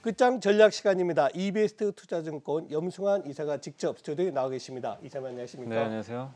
끝장 전략 시간입니다. 이베스트 투자증권 염승환 이사가 직접 스튜디오에 나와 계십니다. 이사님 안녕하십니까? 네, 안녕하세요.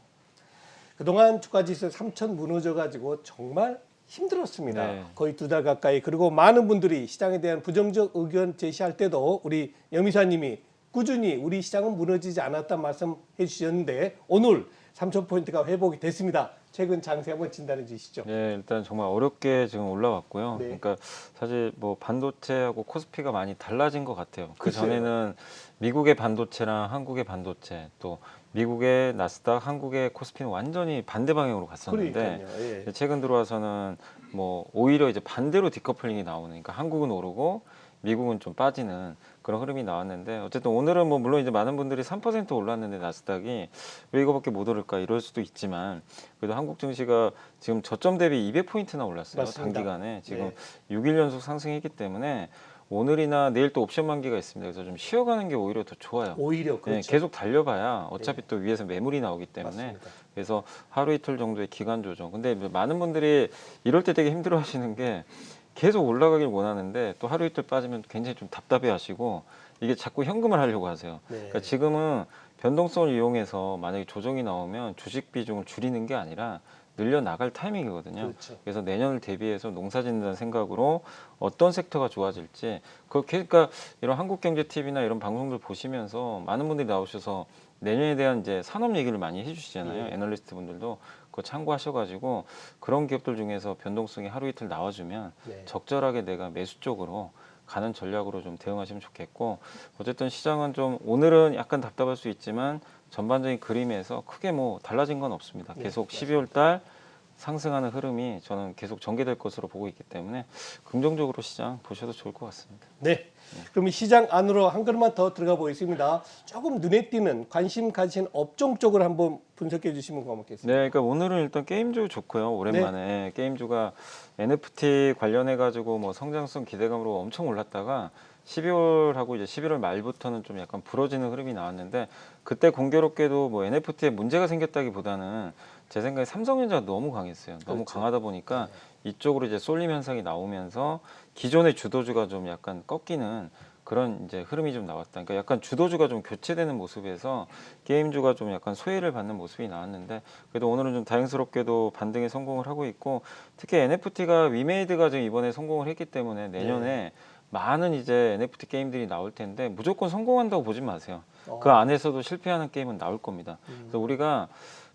그동안 주가지수 3천 무너져가지고 정말 힘들었습니다. 네. 거의 2달 가까이. 그리고 많은 분들이 시장에 대한 부정적 의견 제시할 때도 우리 염 이사님이 꾸준히 우리 시장은 무너지지 않았다 말씀해 주셨는데 오늘 3,000포인트가 회복이 됐습니다. 최근 장세 한번 진단해 주시죠. 네, 일단 정말 어렵게 지금 올라왔고요. 네. 그러니까 사실 뭐 반도체하고 코스피가 많이 달라진 것 같아요. 그 글쎄요. 전에는 미국의 반도체랑 한국의 반도체, 또 미국의 나스닥, 한국의 코스피는 완전히 반대 방향으로 갔었는데 그러니까요. 예. 최근 들어와서는 뭐 오히려 이제 반대로 디커플링이 나오는, 그러니까 한국은 오르고 미국은 좀 빠지는 그런 흐름이 나왔는데, 어쨌든 오늘은 뭐 물론 이제 많은 분들이 3% 올랐는데 나스닥이 왜 이거밖에 못 오를까 이럴 수도 있지만, 그래도 한국 증시가 지금 저점 대비 200포인트나 올랐어요. 맞습니다. 단기간에 지금 네. 6일 연속 상승했기 때문에 오늘이나 내일 또 옵션 만기가 있습니다. 그래서 좀 쉬어가는 게 오히려 더 좋아요. 오히려 네, 그렇죠. 계속 달려봐야 어차피 또 위에서 매물이 나오기 때문에. 맞습니다. 그래서 하루 이틀 정도의 기간 조정. 근데 많은 분들이 이럴 때 되게 힘들어 하시는 게, 계속 올라가길 원하는데 또 하루 이틀 빠지면 굉장히 좀 답답해 하시고, 이게 자꾸 현금을 하려고 하세요. 네. 그러니까 지금은 변동성을 이용해서 만약에 조정이 나오면 주식 비중을 줄이는 게 아니라 늘려나갈 타이밍이거든요. 그렇죠. 그래서 내년을 대비해서 농사 짓는다는 생각으로 어떤 섹터가 좋아질지, 그러니까 이런 한국경제TV나 이런 방송들 보시면서 많은 분들이 나오셔서 내년에 대한 이제 산업 얘기를 많이 해주시잖아요. 예. 애널리스트 분들도 그거 참고하셔가지고 그런 기업들 중에서 변동성이 하루 이틀 나와주면 네. 적절하게 내가 매수 쪽으로 가는 전략으로 좀 대응하시면 좋겠고, 어쨌든 시장은 좀 오늘은 약간 답답할 수 있지만 전반적인 그림에서 크게 뭐 달라진 건 없습니다. 네, 계속 맞습니다. 12월 달 상승하는 흐름이 저는 계속 전개될 것으로 보고 있기 때문에 긍정적으로 시장 보셔도 좋을 것 같습니다. 네. 그럼 이 시장 안으로 한 걸음만 더 들어가 보겠습니다. 조금 눈에 띄는 관심 가진 업종 쪽을 한번 분석해 주시면 고맙겠습니다. 네, 그러니까 오늘은 일단 게임주 좋고요. 오랜만에 게임주가 NFT 관련해 가지고 뭐 성장성 기대감으로 엄청 올랐다가 12월하고 이제 11월 말부터는 좀 약간 부러지는 흐름이 나왔는데, 그때 공교롭게도 뭐 NFT에 문제가 생겼다기보다는 제 생각에 삼성전자가 너무 강했어요. 너무 그렇죠. 강하다 보니까 이쪽으로 이제 쏠림 현상이 나오면서 기존의 주도주가 좀 약간 꺾이는 그런 이제 흐름이 좀 나왔다. 그러니까 약간 주도주가 좀 교체되는 모습에서 게임주가 좀 약간 소외를 받는 모습이 나왔는데, 그래도 오늘은 좀 다행스럽게도 반등에 성공을 하고 있고, 특히 NFT가 위메이드가 지금 이번에 성공을 했기 때문에 내년에 많은 이제 NFT 게임들이 나올 텐데 무조건 성공한다고 보지 마세요. 그 안에서도 실패하는 게임은 나올 겁니다. 그래서 우리가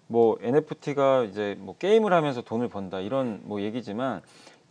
뭐 NFT가 이제 뭐 게임을 하면서 돈을 번다 이런 뭐 얘기지만,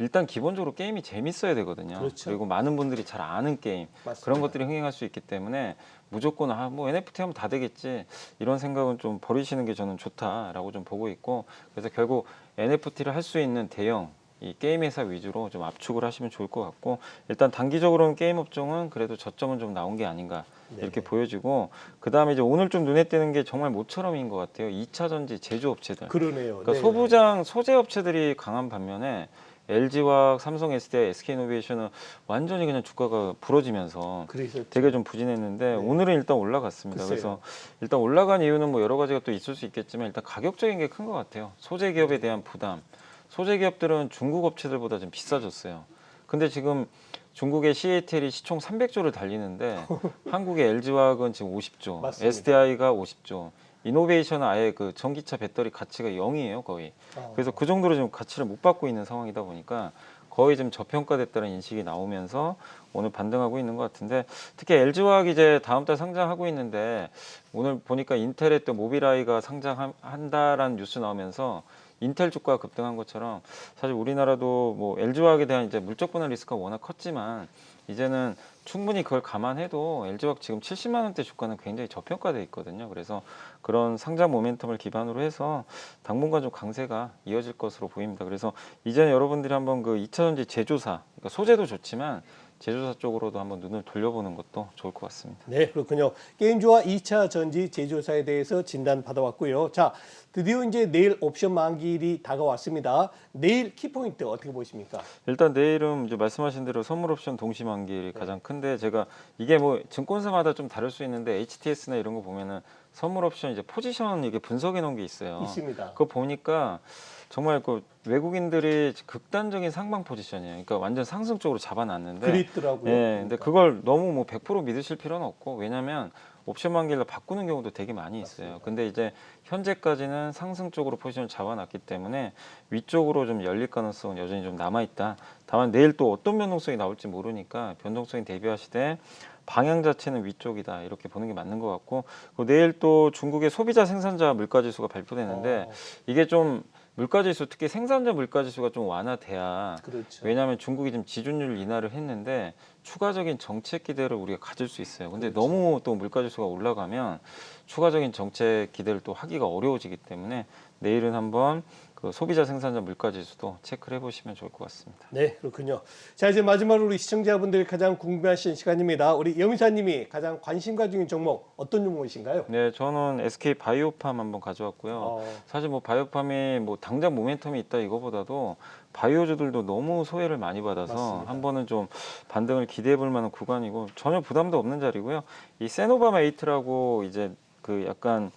일단 기본적으로 게임이 재밌어야 되거든요. 그렇죠. 그리고 많은 분들이 잘 아는 게임, 맞습니다. 그런 것들이 흥행할 수 있기 때문에 무조건 뭐 NFT 하면 다 되겠지 이런 생각은 좀 버리시는 게 저는 좋다라고 좀 보고 있고, 그래서 결국 NFT를 할 수 있는 대형 이 게임 회사 위주로 좀 압축을 하시면 좋을 것 같고, 일단 단기적으로는 게임 업종은 그래도 저점은 좀 나온 게 아닌가 이렇게 보여지고, 그 다음에 이제 오늘 좀 눈에 띄는 게 정말 모처럼인 것 같아요. 2차 전지 제조업체들. 그러네요. 그러니까 소부장 소재 업체들이 강한 반면에 LG화학, 삼성 SDI, SK이노베이션은 완전히 그냥 주가가 부러지면서 그래서 되게 좀 부진했는데 오늘은 일단 올라갔습니다. 글쎄요. 그래서 일단 올라간 이유는 뭐 여러 가지가 또 있을 수 있겠지만, 일단 가격적인 게 큰 것 같아요. 소재 기업에 대한 부담. 소재 기업들은 중국 업체들보다 좀 비싸졌어요. 근데 지금 중국의 CATL이 시총 300조를 달리는데 한국의 LG화학은 지금 50조, 맞습니다. SDI가 50조, 이노베이션은 아예 그 전기차 배터리 가치가 0이에요, 거의. 그래서 그 정도로 지금 가치를 못 받고 있는 상황이다 보니까 거의 좀 저평가됐다는 인식이 나오면서 오늘 반등하고 있는 것 같은데, 특히 LG화학이 이제 다음 달 상장하고 있는데, 오늘 보니까 인텔의 또 모빌아이가 상장한다라는 뉴스 나오면서 인텔 주가가 급등한 것처럼, 사실 우리나라도 뭐 LG화학에 대한 이제 물적 분할 리스크가 워낙 컸지만 이제는 충분히 그걸 감안해도 LG화학 지금 70만 원대 주가는 굉장히 저평가돼 있거든요. 그래서 그런 상장 모멘텀을 기반으로 해서 당분간 좀 강세가 이어질 것으로 보입니다. 그래서 이제는 여러분들이 한번 그 2차전지 제조사, 그러니까 소재도 좋지만 제조사 쪽으로도 한번 눈을 돌려보는 것도 좋을 것 같습니다. 네, 그렇군요. 게임주와 2차 전지 제조사에 대해서 진단 받아왔고요. 자, 드디어 이제 내일 옵션 만기일이 다가왔습니다. 내일 키포인트 어떻게 보십니까? 일단 내일은 이제 말씀하신 대로 선물 옵션 동시 만기일이 가장 큰데, 제가 이게 뭐 증권사마다 좀 다를 수 있는데 HTS나 이런 거 보면은 선물 옵션 이제 포지션 이게 분석해 놓은 게 있어요. 있습니다. 그거 보니까 정말 그 외국인들이 극단적인 상방 포지션이에요. 그러니까 완전 상승 쪽으로 잡아놨는데. 그립더라고요. 예, 근데 그걸 너무 뭐 100% 믿으실 필요는 없고, 왜냐면 옵션 만기를 바꾸는 경우도 되게 많이 있어요. 맞습니다. 근데 이제 현재까지는 상승 쪽으로 포지션을 잡아놨기 때문에 위쪽으로 좀 열릴 가능성은 여전히 좀 남아있다. 다만 내일 또 어떤 변동성이 나올지 모르니까 변동성에 대비하시되 방향 자체는 위쪽이다, 이렇게 보는 게 맞는 것 같고, 내일 또 중국의 소비자 생산자 물가지수가 발표되는데 이게 좀 물가지수, 특히 생산자 물가지수가 좀 완화돼야, 그렇죠. 왜냐하면 중국이 지금 지준율 인하를 했는데 추가적인 정책 기대를 우리가 가질 수 있어요. 근데 그렇죠. 너무 또 물가지수가 올라가면 추가적인 정책 기대를 또 하기가 어려워지기 때문에 내일은 한번 그 소비자 생산자 물가지수도 체크를 해보시면 좋을 것 같습니다. 네, 그렇군요. 자, 이제 마지막으로 우리 시청자분들이 가장 궁금해하시는 시간입니다. 우리 염이사님이 가장 관심 가지는 종목 어떤 종목이신가요? 네, 저는 SK 바이오팜 한번 가져왔고요. 사실 뭐 바이오팜이 뭐 당장 모멘텀이 있다 이거보다도 바이오주들도 너무 소외를 많이 받아서 맞습니다. 한 번은 좀 반등을 기대해 볼 만한 구간이고 전혀 부담도 없는 자리고요. 이 세노바메이트라고 이제 그 약간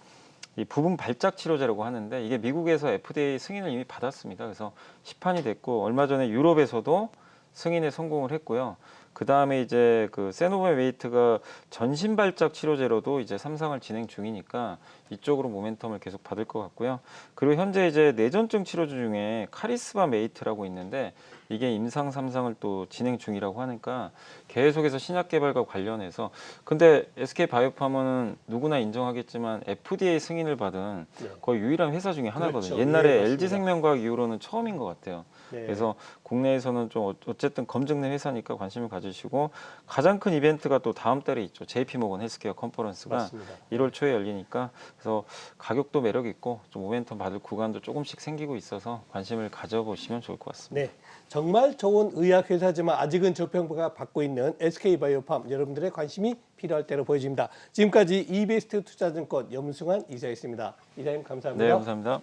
이 부분 발작 치료제라고 하는데, 이게 미국에서 FDA 승인을 이미 받았습니다. 그래서 시판이 됐고, 얼마 전에 유럽에서도 승인에 성공을 했고요. 그 다음에 이제 그 세노바메이트가 전신 발작 치료제로도 이제 3상을 진행 중이니까 이쪽으로 모멘텀을 계속 받을 것 같고요. 그리고 현재 이제 뇌전증 치료제 중에 카리스마 메이트라고 있는데 이게 임상 3상을 또 진행 중이라고 하니까 계속해서 신약 개발과 관련해서, 근데 SK 바이오팜은 누구나 인정하겠지만 FDA 승인을 받은 거의 유일한 회사 중에 하나거든요. 그렇죠. 옛날에 예, 맞습니다. LG 생명과학 이후로는 처음인 것 같아요. 네. 그래서 국내에서는 좀 어쨌든 검증된 회사니까 관심을 가지시고, 가장 큰 이벤트가 또 다음 달에 있죠. JP모건 헬스케어 컨퍼런스가 맞습니다. 1월 초에 열리니까, 그래서 가격도 매력 있고 좀 모멘텀 받을 구간도 조금씩 생기고 있어서 관심을 가져보시면 좋을 것 같습니다. 네, 정말 좋은 의학 회사지만 아직은 저평가 받고 있는 SK 바이오팜, 여러분들의 관심이 필요할 때로 보여집니다. 지금까지 이베스트 투자증권 염승환 이사였습니다. 이사님 감사합니다. 네, 감사합니다.